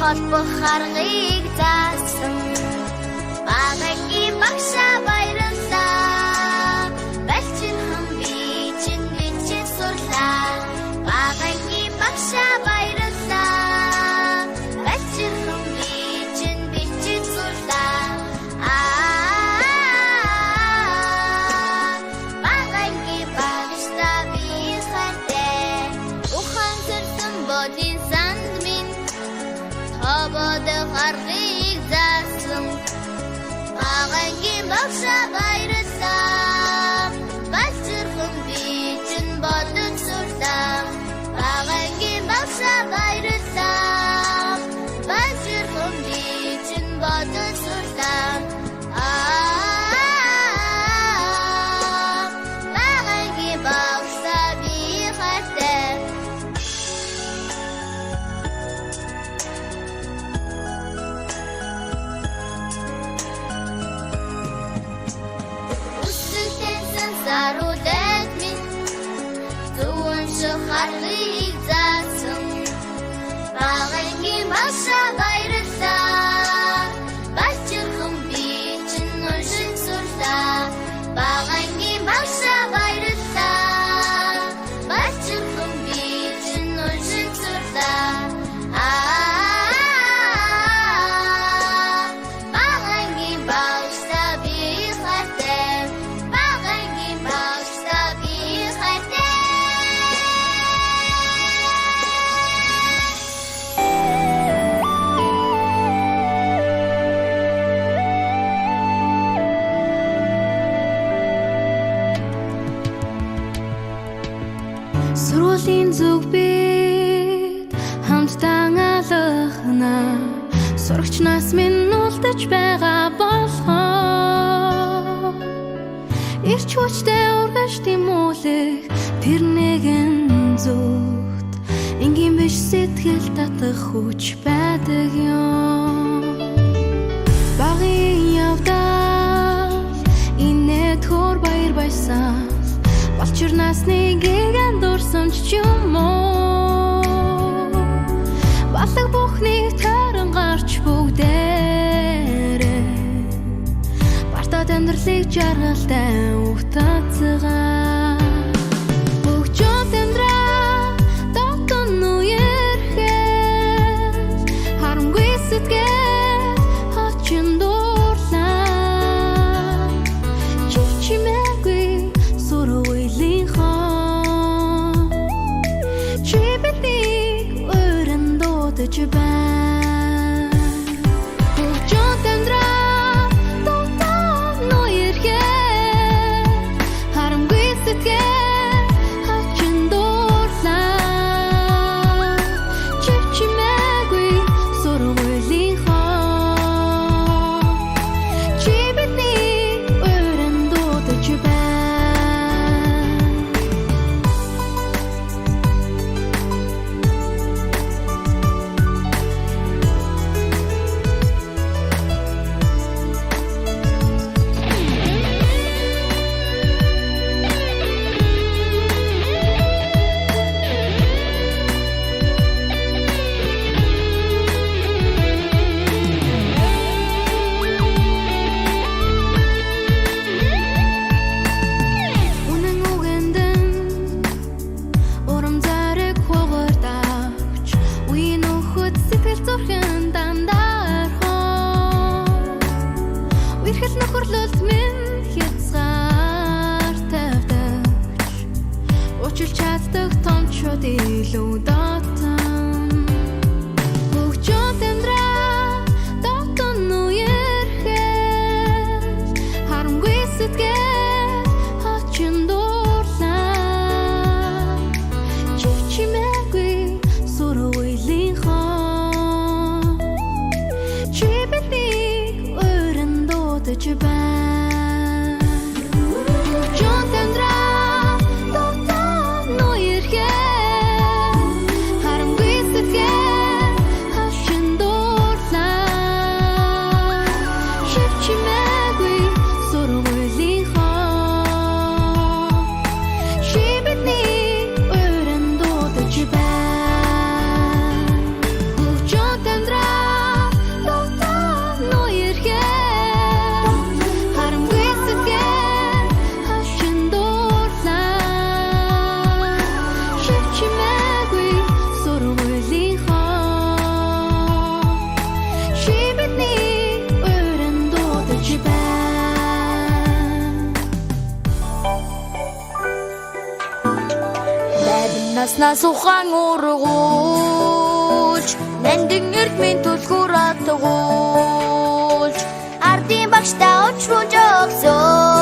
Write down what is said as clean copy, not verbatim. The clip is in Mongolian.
холбох аргыг заасан багагийн багшаа баярлалаа балчирхан би чинь бичиж сурлаа багагийн багшаа баярлалаа балчирхан би чинь бичиж сурлаа багагийн багшаа би хайртай ухан зэрсэн бодин санд минь хобод харгийг заасан багагийн багшаа баярлалаа балчирхан би чинь бодож сурлаа багагийн багшаа баярлалаа балчирхан би чинь бодож сурлаа багагийн багшаа би хайртай Зарулет минь зүүн шахарыг заасан багагийн багшаа баярлалаа балчирхан би чинь уншиж сурлаа багагийн багшаа баярлалаа балчирхан би чинь уншиж сурлаа багагийн багшаа би хайртай Сургуулийн зүг бид хамтдаа алхана сурагч нас минь үлдэж байгаа болохоо ирч хүчтэй ургаж тэмүүлэх тэр нэгэн зүгт энгийн биш сэтгэл татах хүч байдаг юм багын явдал инээд хөр баяр байсан Балчир насны гигэн дурсан ч юм уу Балаг бүхнийг тайран гарч бүгдээрээ Бартад амьдралыг жаргалтай утацгаа Бүгчүүд амьдраа дотон үерхээс Харамгүй сэтгэл хачин дуурлаа Чичимээгүй суруулийн хон Чи биднийг өрөн дуудаж байна Бүгчүүд амьдраа дотон үерхээс Харамгүй сэтгэл хачин дуурлаа Чичимээгүй суруулийн хон Чи биднийг өрөн дуудаж байна Үнэн үгэндэн урам зарэг хугардавч Үе нөхөд сэтгэл зүрхэн дандархон Үерхэл нөхөрлөлт минь хязгаар тавьдагч Училж чаддаг томчууд илүү дотон Бүгчүүд амьдраа дотон үерхээс Харамгүй сэтгэл хачин дуурлаа Чичимээгүй суруулийн хон Чи биднийг өрөн дуудаж байна Бүгчүүд амьдраа дотон үерхээс Наснаас ухаан ургуулж нандин эрдмийн түлхүүр атгуулж Ардын багштаа очруу жогсоо